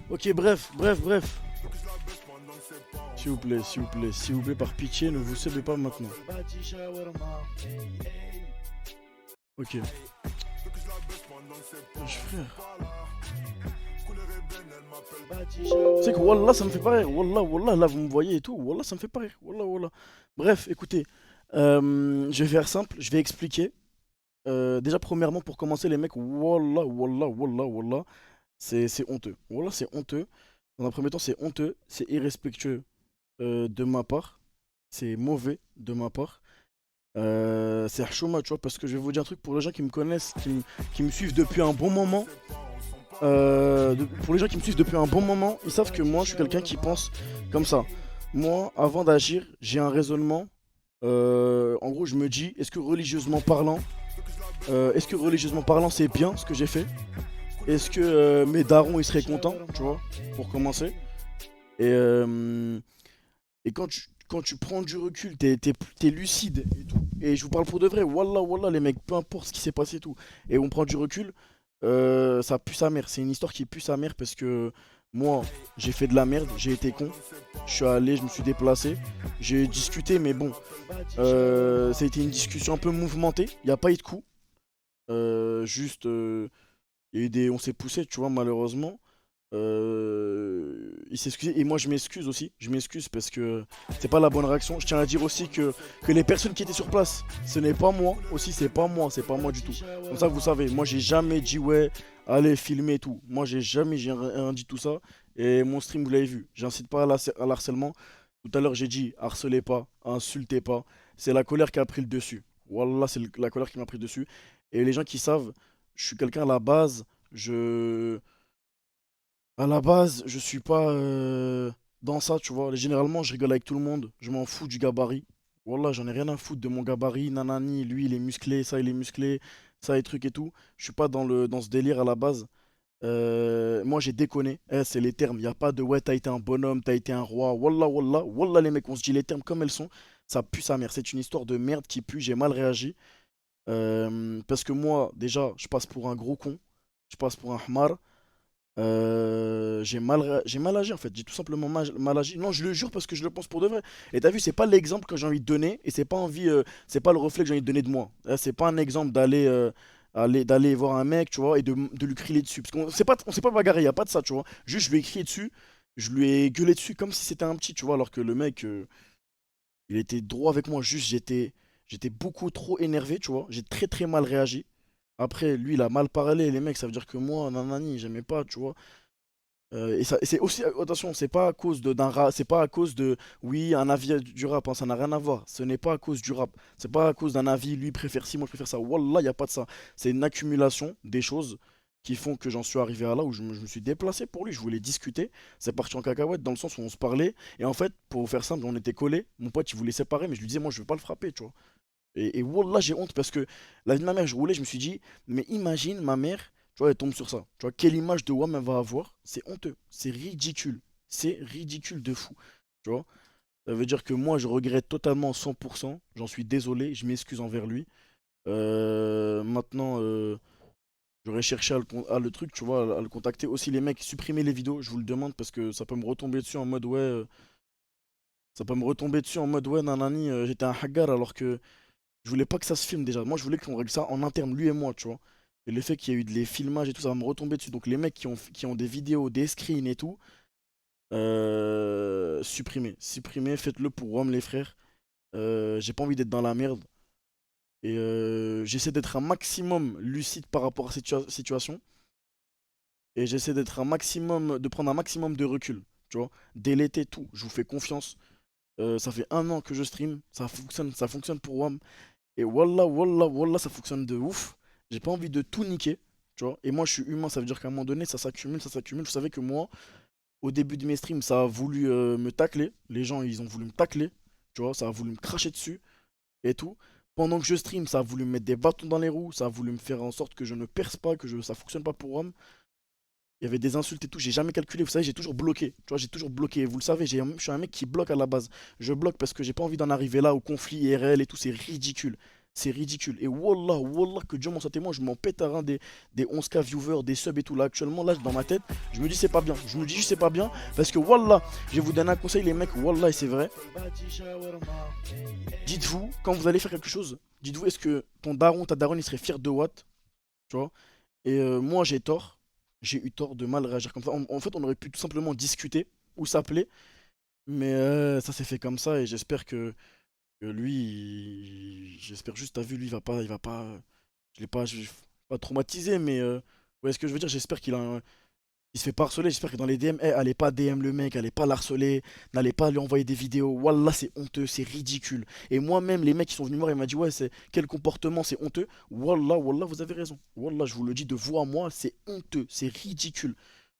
Ok, bref. S'il vous plaît, par pitié, ne vous sauvez pas maintenant. Ok. Frère. Tu sais que Wallah, ça me fait pas rire. Wallah, là, vous me voyez et tout. Wallah, ça me fait pas rire. Wallah. Bref, écoutez. Je vais faire simple, je vais expliquer. Déjà, premièrement, pour commencer, les mecs, Wallah. C'est honteux. Wallah, c'est honteux. Dans un premier temps, c'est honteux. C'est irrespectueux de ma part. C'est mauvais de ma part. C'est Hchouma, tu vois, parce que je vais vous dire un truc pour les gens qui me connaissent, qui me suivent depuis un bon moment. Pour les gens qui me suivent depuis un bon moment, ils savent que moi, je suis quelqu'un qui pense comme ça. Moi, avant d'agir, j'ai un raisonnement. En gros, je me dis, est-ce que religieusement parlant, c'est bien ce que j'ai fait? Est-ce que mes darons, ils seraient contents, tu vois, pour commencer? Et, euh, et quand tu prends du recul, t'es lucide et tout. Et je vous parle pour de vrai, wallah, les mecs, peu importe ce qui s'est passé et tout. Et on prend du recul, ça pue sa mère. C'est une histoire qui pue sa mère parce que moi, j'ai fait de la merde, j'ai été con. Je suis allé, je me suis déplacé, j'ai discuté, mais bon, ça a été une discussion un peu mouvementée. Il n'y a pas eu de coup. Juste, il y a eu on s'est poussé, tu vois, malheureusement. Il s'est excusé et moi je m'excuse aussi. Je m'excuse parce que c'est pas la bonne réaction. Je tiens à dire aussi que les personnes qui étaient sur place, ce n'est pas moi. Aussi, c'est pas moi du tout. Comme ça, vous savez, moi j'ai jamais dit ouais, allez filmer et tout. Moi j'ai rien dit tout ça. Et mon stream, vous l'avez vu. J'incite pas à l'harcèlement. Tout à l'heure, j'ai dit harcelez pas, insultez pas. C'est la colère qui a pris le dessus. Wallah, c'est la colère qui m'a pris le dessus. Et les gens qui savent, je suis quelqu'un à la base. Je À la base, je suis pas dans ça, tu vois. Généralement, je rigole avec tout le monde. Je m'en fous du gabarit. Wallah, j'en ai rien à foutre de mon gabarit. Nanani, lui, il est musclé, ça, il est musclé, ça, et truc et tout. Je suis pas dans ce délire à la base. Moi, j'ai déconné. C'est les termes. Y a pas de ouais, t'as été un bonhomme, t'as été un roi. Wallah, les mecs, on se dit les termes comme elles sont. Ça pue sa mère. C'est une histoire de merde qui pue. J'ai mal réagi. Parce que moi, déjà, je passe pour un gros con. Je passe pour un hmar. J'ai mal agi en fait, j'ai tout simplement mal agi. Non, je le jure parce que je le pense pour de vrai. Et t'as vu, c'est pas l'exemple que j'ai envie de donner et c'est pas le reflet que j'ai envie de donner de moi. C'est pas un exemple d'aller voir un mec, tu vois, et de lui crier dessus. Parce on s'est pas bagarré, y a pas de ça, tu vois. Juste, je lui ai crié dessus, je lui ai gueulé dessus comme si c'était un petit, tu vois, alors que le mec, il était droit avec moi. Juste, j'étais beaucoup trop énervé, tu vois. J'ai très mal réagi. Après, lui, il a mal parlé, les mecs, ça veut dire que moi, nanani, j'aimais pas, tu vois. Et c'est aussi, attention, c'est pas à cause c'est pas à cause de, oui, un avis du rap, hein, ça n'a rien à voir. Ce n'est pas à cause du rap. C'est pas à cause d'un avis, lui préfère ci, moi je préfère ça. Wallah, y a pas de ça. C'est une accumulation des choses qui font que j'en suis arrivé à là où je me suis déplacé pour lui. Je voulais discuter. C'est parti en cacahuète dans le sens où on se parlait. Et en fait, pour vous faire simple, on était collés. Mon pote, il voulait séparer, mais je lui disais, moi, je veux pas le frapper, tu vois. Et wallah, j'ai honte parce que la vie de ma mère, je roulais, je me suis dit, mais imagine ma mère, tu vois, elle tombe sur ça. Tu vois, quelle image de WAM elle va avoir? C'est honteux, c'est ridicule. C'est ridicule de fou. Tu vois, ça veut dire que moi, je regrette totalement 100%. J'en suis désolé, je m'excuse envers lui. Maintenant, j'aurais cherché à le truc, tu vois, à le contacter. Aussi, les mecs, supprimez les vidéos, je vous le demande parce que ça peut me retomber dessus en mode ouais. Ça peut me retomber dessus en mode ouais, nanani, j'étais un hagar alors que. Je voulais pas que ça se filme déjà. Moi, je voulais qu'on règle ça en interne, lui et moi, tu vois. Et le fait qu'il y a eu des filmages et tout, ça va me retomber dessus. Donc, les mecs qui ont des vidéos, des screens et tout, supprimez, faites-le pour Rome, les frères. J'ai pas envie d'être dans la merde. Et j'essaie d'être un maximum lucide par rapport à cette situation. Et j'essaie d'être de prendre un maximum de recul, tu vois. Dès l'été, tout. Je vous fais confiance. Ça fait un an que je stream. Ça fonctionne pour WAM. Et wallah, ça fonctionne de ouf. J'ai pas envie de tout niquer, tu vois. Et moi, je suis humain, ça veut dire qu'à un moment donné, ça s'accumule, ça s'accumule. Vous savez que moi, au début de mes streams, ça a voulu me tacler. Les gens, ils ont voulu me tacler, tu vois. Ça a voulu me cracher dessus et tout. Pendant que je stream, ça a voulu me mettre des bâtons dans les roues. Ça a voulu me faire en sorte que je ne perce pas, ça fonctionne pas pour homme. Il y avait des insultes et tout, j'ai jamais calculé, vous savez, j'ai toujours bloqué. Tu vois, j'ai toujours bloqué. Vous le savez, je suis un mec qui bloque à la base. Je bloque parce que j'ai pas envie d'en arriver là au conflit IRL et tout, c'est ridicule. C'est ridicule. Et wallah, wallah, que Dieu m'en soit témoin, je m'en pète à rein des 11K viewers, des subs et tout. Là, actuellement, là, dans ma tête, je me dis c'est pas bien. Je me dis juste c'est pas bien. Parce que wallah, je vais vous donner un conseil, les mecs, wallah, et c'est vrai. Dites-vous, quand vous allez faire quelque chose, dites-vous, est-ce que ton daron, ta daronne, il serait fier de Watt, tu vois? Et moi, j'ai tort. J'ai eu tort de mal réagir comme ça. En fait, on aurait pu tout simplement discuter ou s'appeler. Mais ça s'est fait comme ça et j'espère que lui, j'espère juste, t'as vu, lui, il va pas, je l'ai pas traumatisé, mais ouais, ce que je veux dire, j'espère il se fait pas harceler, j'espère que dans les DM, allez pas DM le mec, allez pas l'harceler, n'allez pas lui envoyer des vidéos, wallah, c'est honteux, c'est ridicule. Et moi-même, les mecs qui sont venus me voir, ils m'ont dit, ouais, quel comportement, c'est honteux. Wallah, wallah, vous avez raison. Wallah, je vous le dis de vous à moi, c'est honteux, c'est ridicule.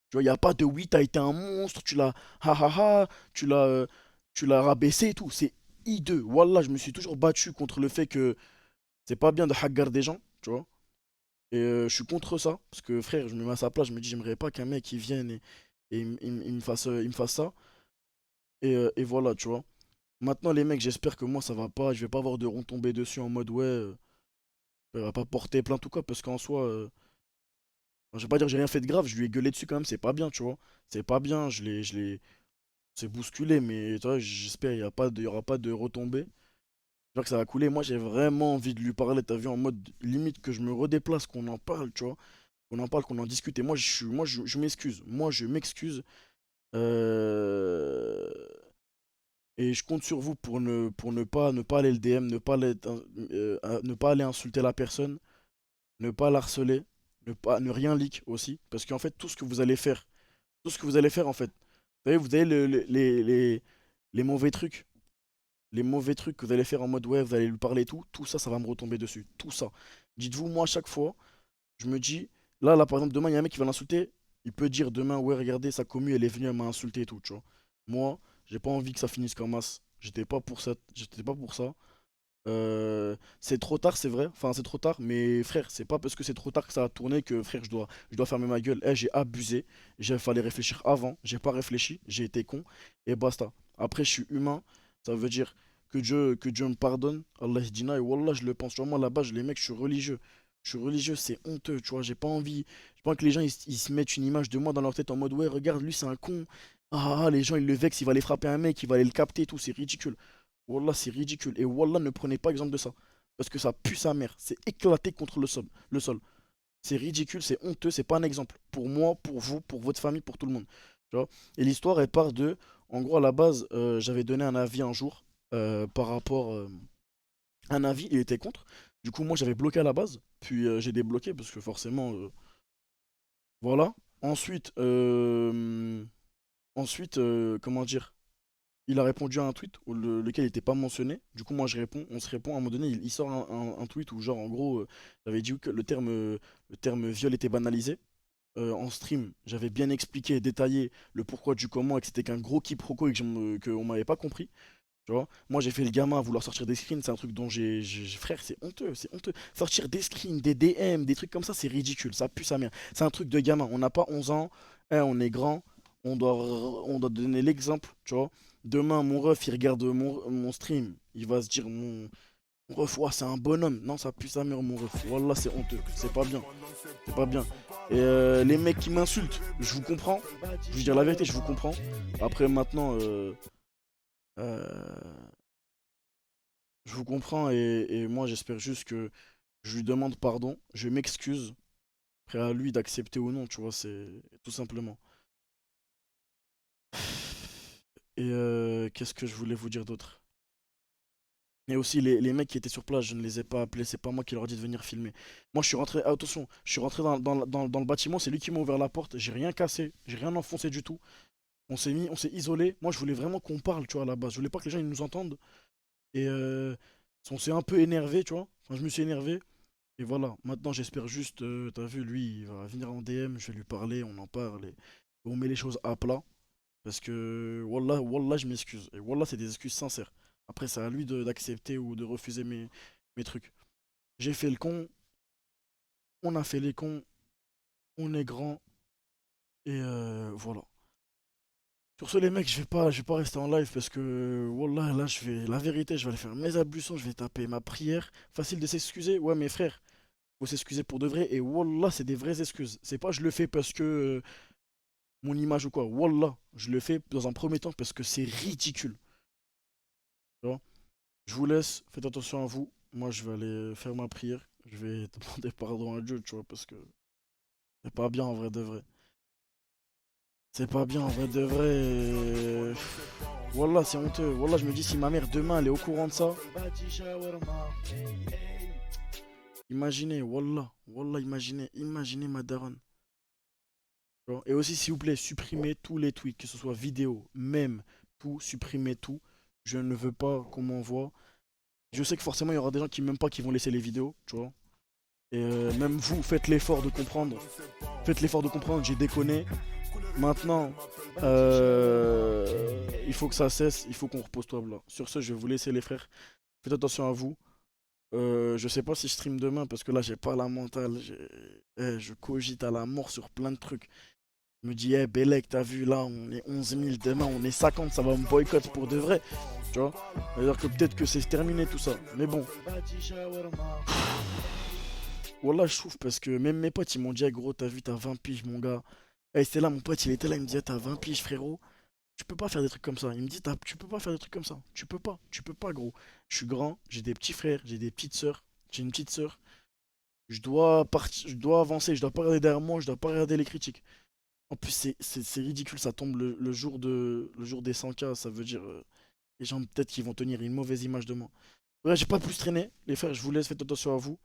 Tu vois, il n'y a pas de oui, t'as été un monstre, tu l'as ha ha ha, tu l'as rabaissé et tout. C'est hideux. Wallah, je me suis toujours battu contre le fait que c'est pas bien de hagar des gens, tu vois. Et je suis contre ça, parce que frère, je me mets à sa place, je me dis, j'aimerais pas qu'un mec il vienne et il me fasse ça. Et voilà, tu vois. Maintenant, les mecs, j'espère que moi ça va pas, je vais pas avoir de retombées dessus en mode ouais, elle va pas porter plainte ou quoi, parce qu'en soi, je vais pas dire que j'ai rien fait de grave, je lui ai gueulé dessus quand même, c'est pas bien, tu vois. C'est pas bien, c'est bousculé, mais tu vois, j'espère qu'il y aura pas de retombées. J'espère que ça va couler. Moi, j'ai vraiment envie de lui parler, t'as vu, en mode limite que je me redéplace, qu'on en parle, tu vois. Qu'on en parle, qu'on en discute. Et moi, je m'excuse. Moi, je m'excuse. Euh, Et je compte sur vous pour ne pas aller le DM, ne pas aller insulter la personne, ne pas l'harceler, ne rien leak aussi. Parce qu'en fait, tout ce que vous allez faire, en fait, vous savez, vous avez les mauvais trucs. Les mauvais trucs que vous allez faire en mode ouais, vous allez lui parler et tout ça, ça va me retomber dessus. Tout ça. Dites-vous, moi, à chaque fois, je me dis, là, par exemple, demain, il y a un mec qui va l'insulter. Il peut dire demain, ouais, regardez, sa commu, elle est venue, elle m'a insulté et tout, tu vois. Moi, j'ai pas envie que ça finisse comme as. J'étais pas pour ça. C'est trop tard, c'est vrai. Enfin, c'est trop tard, mais frère, c'est pas parce que c'est trop tard que ça a tourné que frère, je dois fermer ma gueule. J'ai abusé. Il fallait réfléchir avant. J'ai pas réfléchi. J'ai été con. Et basta. Après, je suis humain. Ça veut dire que Dieu me pardonne. Allah Dina. Et Wallah, je le pense. Tu vois, moi là-bas, les mecs, je suis religieux. Je suis religieux, c'est honteux. Tu vois, j'ai pas envie que les gens ils se mettent une image de moi dans leur tête en mode ouais, regarde, lui, c'est un con. Les gens, ils le vexent. Il va aller frapper un mec. Il va aller le capter et tout. C'est ridicule. Wallah, c'est ridicule. Et Wallah, ne prenez pas exemple de ça. Parce que ça pue sa mère. C'est éclaté contre le sol. Le sol. C'est ridicule, c'est honteux, c'est pas un exemple. Pour moi, pour vous, pour votre famille, pour tout le monde. Tu vois. Et l'histoire, elle part de. En gros, à la base, j'avais donné un avis un jour par rapport. Un avis, il était contre. Du coup, moi, j'avais bloqué à la base. Puis j'ai débloqué parce que forcément. Voilà. Ensuite, comment dire? Il a répondu à un tweet lequel il n'était pas mentionné. Du coup, moi, je réponds, on se répond. À un moment donné, il sort un tweet où, genre, en gros, j'avais dit que le terme viol était banalisé. En stream, j'avais bien expliqué et détaillé le pourquoi du comment et que c'était qu'un gros quiproquo et qu'on m'avait pas compris. Tu vois, moi j'ai fait le gamin à vouloir sortir des screens, c'est un truc dont frère, c'est honteux, c'est honteux. Sortir des screens, des DM, des trucs comme ça, c'est ridicule, ça pue sa mère. C'est un truc de gamin, on n'a pas 11 ans, on est grand, on doit donner l'exemple, tu vois. Demain, mon ref, il regarde mon stream, il va se dire, mon ref, ouah, c'est un bonhomme. Non, ça pue sa mère, mon ref. Wallah, c'est honteux, c'est pas bien, c'est pas bien. Et les mecs qui m'insultent, je vous comprends, je veux dire la vérité, je vous comprends. Après, maintenant, euh, je vous comprends et moi j'espère juste que je lui demande pardon, je m'excuse, après à lui d'accepter ou non, tu vois, c'est tout simplement. Et qu'est-ce que je voulais vous dire d'autre? Et aussi les mecs qui étaient sur place, je ne les ai pas appelés, c'est pas moi qui leur ai dit de venir filmer. Moi je suis rentré, attention, je suis rentré dans le bâtiment, c'est lui qui m'a ouvert la porte, j'ai rien cassé, j'ai rien enfoncé du tout. On s'est isolé. Moi je voulais vraiment qu'on parle, tu vois, à la base. Je voulais pas que les gens ils nous entendent. Et on s'est un peu énervé, tu vois. Enfin, je me suis énervé. Et voilà, maintenant j'espère juste, t'as vu, lui, il va venir en DM, je vais lui parler, on en parle et on met les choses à plat. Parce que, wallah, wallah, je m'excuse. Et wallah, c'est des excuses sincères. Après, c'est à lui d'accepter ou de refuser mes trucs. J'ai fait le con, on a fait les cons, on est grand, et voilà. Sur ce, les mecs, je vais pas rester en live parce que, wallah, là, la vérité, je vais aller faire mes ablutions, je vais taper ma prière. Facile de s'excuser, ouais, mes frères, faut s'excuser pour de vrai. Et wallah, c'est des vraies excuses. C'est pas je le fais parce que mon image ou quoi. Wallah, je le fais dans un premier temps parce que c'est ridicule. Tu vois. Je vous laisse, faites attention à vous. Moi, je vais aller faire ma prière. Je vais demander pardon à Dieu, tu vois, parce que c'est pas bien en vrai de vrai. C'est pas bien en vrai de vrai. Wallah, c'est honteux. Wallah, je me dis si ma mère demain elle est au courant de ça. Imaginez, wallah, wallah, imaginez ma daronne. Tu vois. Et aussi, s'il vous plaît, supprimez tous les tweets, que ce soit vidéo, même, tout, supprimez tout. Je ne veux pas qu'on m'envoie. Je sais que forcément, il y aura des gens qui m'aiment pas qui vont laisser les vidéos, tu vois. Et même vous, faites l'effort de comprendre. Faites l'effort de comprendre, j'ai déconné. Maintenant, il faut que ça cesse, il faut qu'on repose toi là. Sur ce, je vais vous laisser les frères. Faites attention à vous. Je sais pas si je stream demain parce que là j'ai pas la mentale. Je cogite à la mort sur plein de trucs. Je me dis, eh Bellec, t'as vu là, on est 11 000, demain on est 50, ça va me boycott pour de vrai. Tu vois? C'est-à-dire que peut-être que c'est terminé tout ça. Mais bon. Wallah, je trouve parce que même mes potes ils m'ont dit, eh, gros, t'as vu, t'as 20 piges, mon gars. Et c'était là, mon pote, il était là, il me disait, t'as 20 piges, frérot. Tu peux pas faire des trucs comme ça. Il me dit, tu peux pas faire des trucs comme ça. Tu peux pas, gros. Je suis grand, j'ai des petits frères, j'ai des petites sœurs. J'ai une petite sœur. Je dois partir, je dois avancer, je dois pas regarder derrière moi, je dois pas regarder les critiques. En plus, c'est ridicule, ça tombe le jour des 100K, ça veut dire les gens peut-être qui vont tenir une mauvaise image de moi. Ouais, j'ai pas plus traîné, les frères, je vous laisse, faites attention à vous.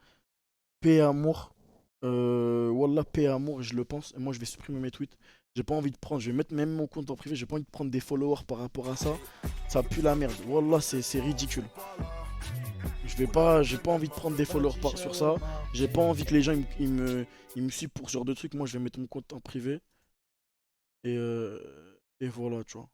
Paix et amour. Wallah, paix et amour, je le pense. Et moi, je vais supprimer mes tweets. J'ai pas envie de prendre, je vais mettre même mon compte en privé, j'ai pas envie de prendre des followers par rapport à ça. Ça pue la merde. Wallah, c'est ridicule. J'ai pas envie de prendre des followers sur ça. J'ai pas envie que les gens ils me suivent pour ce genre de trucs. Moi, je vais mettre mon compte en privé. Et voilà, tu vois.